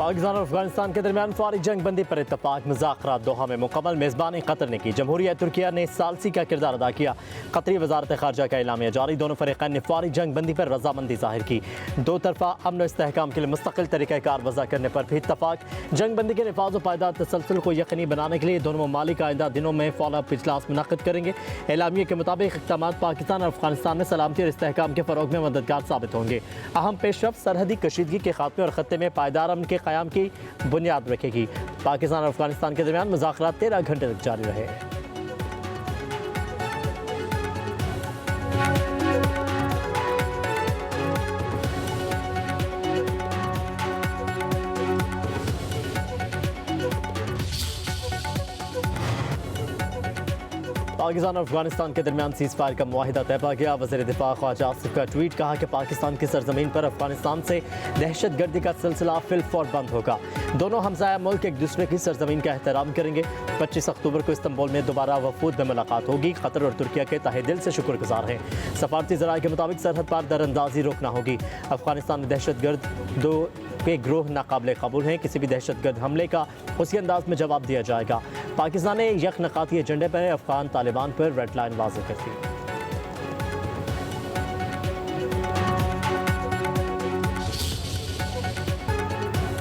पाकिस्तान और अफगानिस्तान के दरमियान फौरी जंग बंदी पर इत्तफाक। मुज़ाकरात दोहा में मुकम्मल। मेज़बानी कतर ने की। जमहूरिया तुर्किया ने सालसी का किरदार अदा किया। कतरी वजारत ख़ारजा का एलामिया जारी। दोनों फरीक़ैन ने फौरी जंग बंदी पर रजामंदी ज़ाहिर की। दो तरफ़ा अमन और इस्तेहकाम के लिए मुस्तकिल तरीक़ाकार वज़ा करने पर भी इत्तफाक। जंग बंदी के नफाज़ व पायदार तसलसल को यकीनी बनाने के लिए दोनों ममालिक आइंदा दिनों में फॉलोअप इजलास मुनक़्क़िद करेंगे। एलामिया के मुताबिक इक़दाम पाकिस्तान और अफगानिस्तान में सलामती और इस्तेहकाम के फ़रोग़ में मददगार साबित होंगे। अहम पेशरफ़्त सरहदी कशीदगी के खात्मे और ख़त्ते में पायदार अमन के क़याम की बुनियाद रखेगी। पाकिस्तान और अफगानिस्तान के दरमियान मुज़ाकरात 13 घंटे तक जारी रहे। पाकिस्तान और अफगानिस्तान के दरमियान सीज़ फायर का मुआहिदा तय पा गया। वज़ीर दिफा ख्वाजा आसिफ का ट्वीट। कहा कि पाकिस्तान की सरजमीन पर अफगानिस्तान से दहशत गर्दी का सिलसिला फिलफौर बंद होगा। दोनों हमसाया मुल्क एक दूसरे की सरजमीन का एहतराम करेंगे। 25 अक्टूबर को इस्तांबुल में दोबारा वफूद में मुलाकात होगी। कतर और तुर्किया के तहे दिल से शुक्रगुजार हैं। सफारती ज़राए के मुताबिक सरहद पार दरअंदाजी रोकना होगी। अफगानिस्तान में दहशत गर्द दो के ग्रोह नाकाबिले कबूल हैं। किसी भी दहशत गर्द हमले का उसी अंदाज में जवाब दिया जाएगा। पाकिस्तान ने यकनकाती एजेंडे पर अफगान तालिबान पर रेड लाइन वाज़ेह कर दी।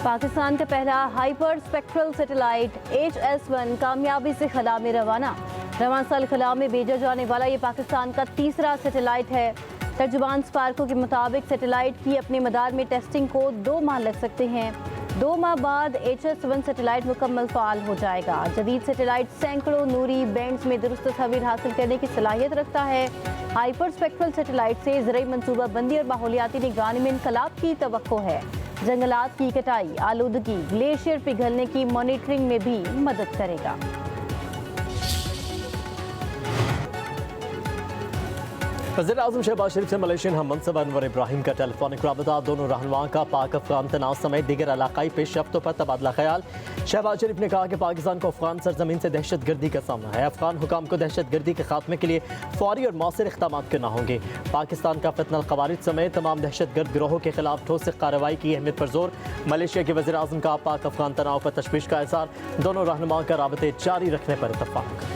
पाकिस्तान का पहला हाइपर स्पेक्ट्रल सैटेलाइट HS-1 कामयाबी से खला में रवाना। रवां साल खला में भेजा जाने वाला ये पाकिस्तान का तीसरा सैटेलाइट है। तर्जुमान स्पार्को के मुताबिक सैटेलाइट की अपने मदार में टेस्टिंग को 2 माह लग सकते हैं। 2 माह बाद HS-1 सैटेलाइट मुकम्मल फ़ाल हो जाएगा। जदीद सैटेलाइट सैकड़ों नूरी बैंड्स में दुरुस्त तस्वीर हासिल करने की सलाहियत रखता है। हाइपर स्पेक्ट्रल सैटेलाइट से ज़रई मनसूबा बंदी और माहौलियाती निगरानी में इनकलाब की तवक्को है। जंगलात की कटाई, आलूदगी, ग्लेशियर पिघलने की मॉनिटरिंग में भी मदद करेगा। वज़ीर आज़म शहबाज शरीफ से मलेशियन हम मनसब अनवर इब्राहिम का टेलीफोनिक राबता। दोनों रहनुमाओं का पाक अफगान तनाव समेत दीगर इलाकाई पेशरफ्तों पर तबादला ख्याल। शहबाज शरीफ ने कहा कि पाकिस्तान को अफगान सरजमीन से दहशत गर्दी का सामना है। अफगान हुकाम को दहशत गर्दी के खात्मे के लिए फौरी और मौसर इक़दाम करना होंगे। पाकिस्तान का फितनल क़वारिद समेत तमाम दहशत गर्द गिरोहों के खिलाफ ठोस कार्रवाई की अहमियत पर जोर। मलेशिया के वज़ीर आज़म का पाक अफगान तनाव पर तशवीश का इज़हार। दोनों रहनुमाओं का राबते जारी रखने पर इत्तफाक।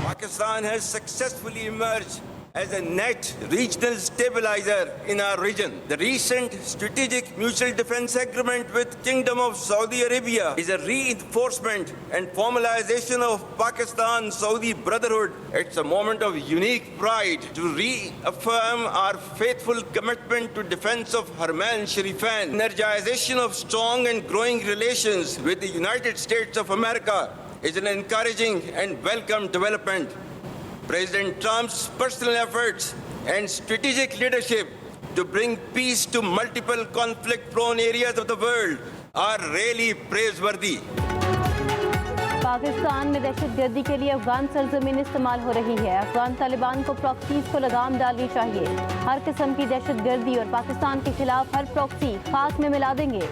Pakistan has successfully emerged as a net regional stabilizer in our region. The recent strategic mutual defense agreement with Kingdom of Saudi Arabia is a reinforcement and formalization of Pakistan-Saudi brotherhood. It's a moment of unique pride to reaffirm our faithful commitment to defense of Haramain Sharifan. Energization of strong and growing relations with the United States of America is an encouraging and welcome development. President Trump's personal efforts and strategic leadership to bring peace to multiple conflict-prone areas of the world are really praiseworthy. Pakistan में दहशतगर्दी के लिए अफगान सरजमीन इस्तेमाल हो रही है। अफगान तालिबान को proxies को लगाम डालनी चाहिए। हर किस्म की दहशतगर्दी और पाकिस्तान के खिलाफ हर प्रॉक्सी खाक में मिला देंगे।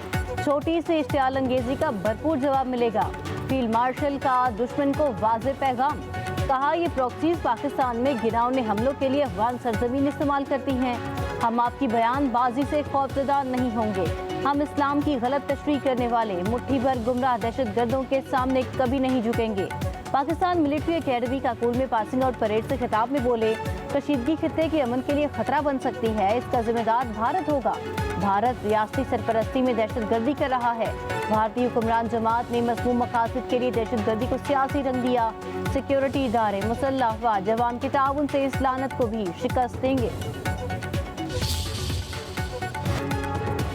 छोटी से इश्तियाल अंगेजी का भरपूर जवाब मिलेगा। फील्ड मार्शल का दुश्मन को वाज़ेह पैगाम। कहा ये प्रॉक्सीज पाकिस्तान में घिनौने हमलों के लिए अफगान सरजमीन इस्तेमाल करती हैं। हम आपकी बयानबाजी से खौफजदा नहीं होंगे। हम इस्लाम की गलत तशरीह करने वाले मुट्ठी भर गुमराह दहशतगर्दों के सामने कभी नहीं झुकेंगे। पाकिस्तान मिलिट्री एकेडमी काकुल में पासिंग आउट परेड से खिताब में बोले, कशीदगी खित्ते के अमन के लिए खतरा बन सकती है। इसका जिम्मेदार भारत होगा। भारत रियासती सरपरस्ती में दहशतगर्दी कर रहा है। भारतीय हुक्मरान जमात ने मज़मूम मकासद के लिए दहशतगर्दी को सियासी रंग दिया। सिक्योरिटी इदारे मुसल्लह अफवाज जवान के ताउन से इस लानत को भी शिकस्त देंगे।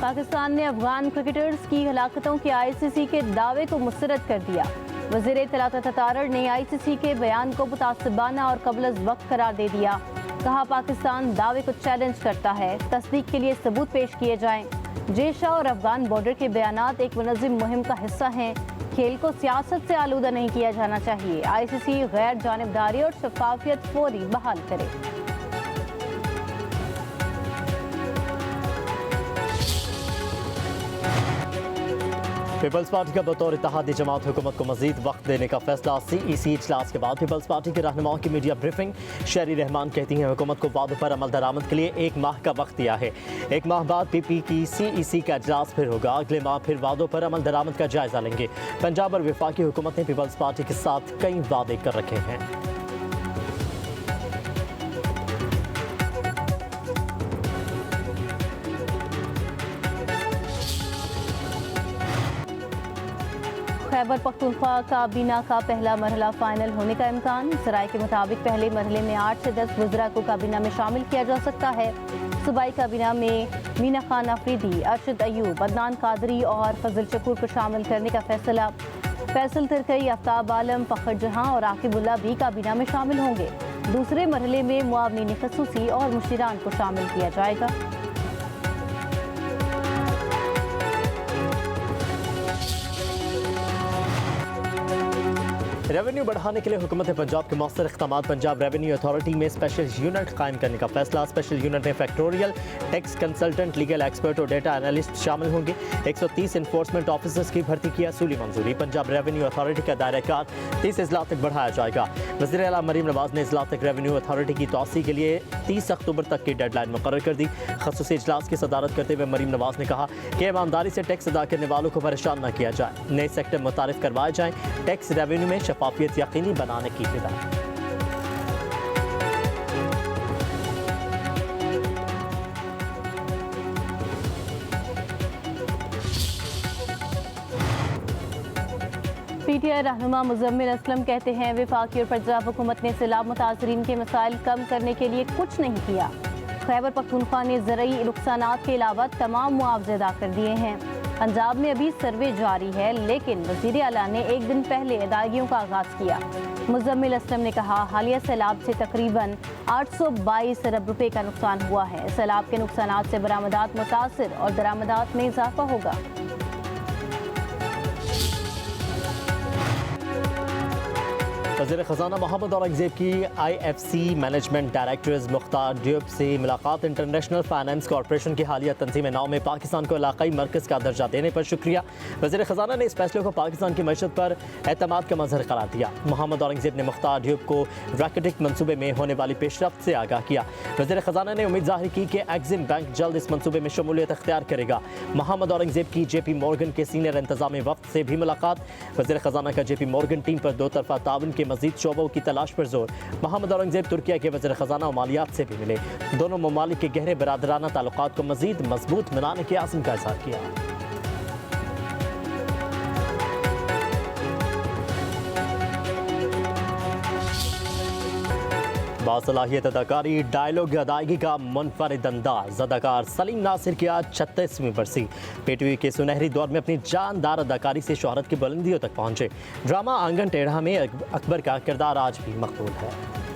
पाकिस्तान ने अफगान क्रिकेटर्स की हलाकतों के ICC के दावे को मुस्तरद कर दिया। वज़ीर इत्तलात ततारड़ ने ICC के बयान को मुतासिबाना और कबल अज़ वक्त करार दे दिया। कहा पाकिस्तान दावे को चैलेंज करता है। तस्दीक के लिए सबूत पेश किए जाएं। जेशा और अफगान बॉर्डर के बयानात एक मुनज़्ज़म मुहिम का हिस्सा हैं। खेल को सियासत से आलूदा नहीं किया जाना चाहिए। ICC गैर जानिबदारी और शफाफियत फौरी बहाल करे। پیپلز پارٹی کا بطور اتحادی جماعت حکومت کو مزید وقت دینے کا فیصلہ CEC اجلاس کے بعد پیپلز پارٹی کے رہنماؤں کی میڈیا بریفنگ شہری رحمان کہتی ہیں حکومت کو وعدوں پر عمل درآمد کے لیے 1 ماہ کا وقت دیا ہے 1 ماہ بعد PP کی CEC کا اجلاس پھر ہوگا اگلے ماہ پھر وعدوں پر عمل درآمد کا جائزہ لیں گے پنجاب اور وفاقی حکومت نے پیپلز پارٹی کے ساتھ کئی وعدے کر رکھے ہیں خیبر پختونخوا کابینہ کا پہلا مرحلہ فائنل ہونے کا امکان ذرائع کے مطابق پہلے مرحلے میں 8 سے 10 وزراء کو کابینہ میں شامل کیا جا سکتا ہے صوبائی کابینہ میں مینا خان آفریدی ارشد ایوب عدنان قادری اور فضل شکور کو شامل کرنے کا فیصلہ فیصل ترکی آفتاب عالم فخر جہاں اور عاقب اللہ بھی کابینہ میں شامل ہوں گے دوسرے مرحلے میں معاونین خصوصی اور مشیران کو شامل کیا جائے گا ریونیو بڑھانے کے لیے حکومت پنجاب کے مؤثر اقدامات پنجاب ریونیو اتھارٹی میں اسپیشل یونٹ قائم کرنے کا فیصلہ اسپیشل یونٹ میں فیکٹوریل ٹیکس کنسلٹنٹ لیگل ایکسپرٹ اور ڈیٹا انالسٹ شامل ہوں گے 130 انفورسمنٹ آفیسرز کی بھرتی کی اصولی منظوری پنجاب ریونیو اتھارٹی کا دائرہ کار 30 اضلاع تک بڑھایا جائے گا وزیر اعلیٰ مریم نواز نے اضلاع تک ریونیو اتھارٹی کی توسیع کے لیے 30 اکتوبر تک کی ڈیڈ لائن مقرر کر دی خصوصی اجلاس کی صدارت کرتے ہوئے مریم نواز نے کہا کہ ایمانداری سے ٹیکس ادا کرنے والوں کو پریشان نہ کیا جائے نئے سیکٹر متعارف کروائے جائیں ٹیکس ریونیو میں شفافیت یقینی بنانے کی ہدایت PTI رہنما مزمل اسلم کہتے ہیں وفاقی اور پنجاب حکومت نے سیلاب متاثرین کے مسائل کم کرنے کے لیے کچھ نہیں کیا خیبر پختونخوا نے زرعی نقصانات کے علاوہ تمام معاوضے ادا کر دیے ہیں پنجاب میں ابھی سروے جاری ہے لیکن وزیر اعلیٰ نے 1 دن پہلے ادائیگیوں کا آغاز کیا مزمل اسلم نے کہا حالیہ سیلاب سے تقریباً 822 ارب روپے کا نقصان ہوا ہے سیلاب کے نقصانات سے برآمدات متاثر اور درآمدات میں اضافہ ہوگا وزیر خزانہ محمد اورنگزیب کی IFC مینجمنٹ ڈائریکٹرز مختار ڈیوب سے ملاقات انٹرنیشنل فائنانس کارپوریشن کی حالیہ تنظیم 9 میں پاکستان کو علاقائی مرکز کا درجہ دینے پر شکریہ وزیر خزانہ نے اس فیصلے کو پاکستان کی معیشت پر اعتماد کا مظہر قرار دیا محمد اورنگزیب نے مختار ڈیوب کو ریکٹک منصوبے میں ہونے والی پیش رفت سے آگاہ کیا وزیر خزانہ نے امید ظاہر کی کہ ایگزم بینک جلد اس منصوبے میں شمولیت اختیار کرے گا محمد اورنگزیب کی JP مورگن کے سینئر انتظامی وفد سے بھی ملاقات وزیر خزانہ کا JP مورگن ٹیم پر 2 طرفہ تعاون کے مزید شعبوں کی تلاش پر زور محمد اورنگزیب ترکیہ کے وزیر خزانہ و مالیات سے بھی ملے دونوں ممالک کے گہرے برادرانہ تعلقات کو مزید مضبوط بنانے کے عزم کا اظہار کیا باصلاحیت اداکاری ڈائلاگ ادائیگی کا منفرد انداز اداکار سلیم ناصر کی آج 36ویں برسی PTV کے سنہری دور میں اپنی جاندار اداکاری سے شہرت کی بلندیوں تک پہنچے ڈرامہ آنگن ٹیڑھا میں اکبر کا کردار آج بھی مقبول ہے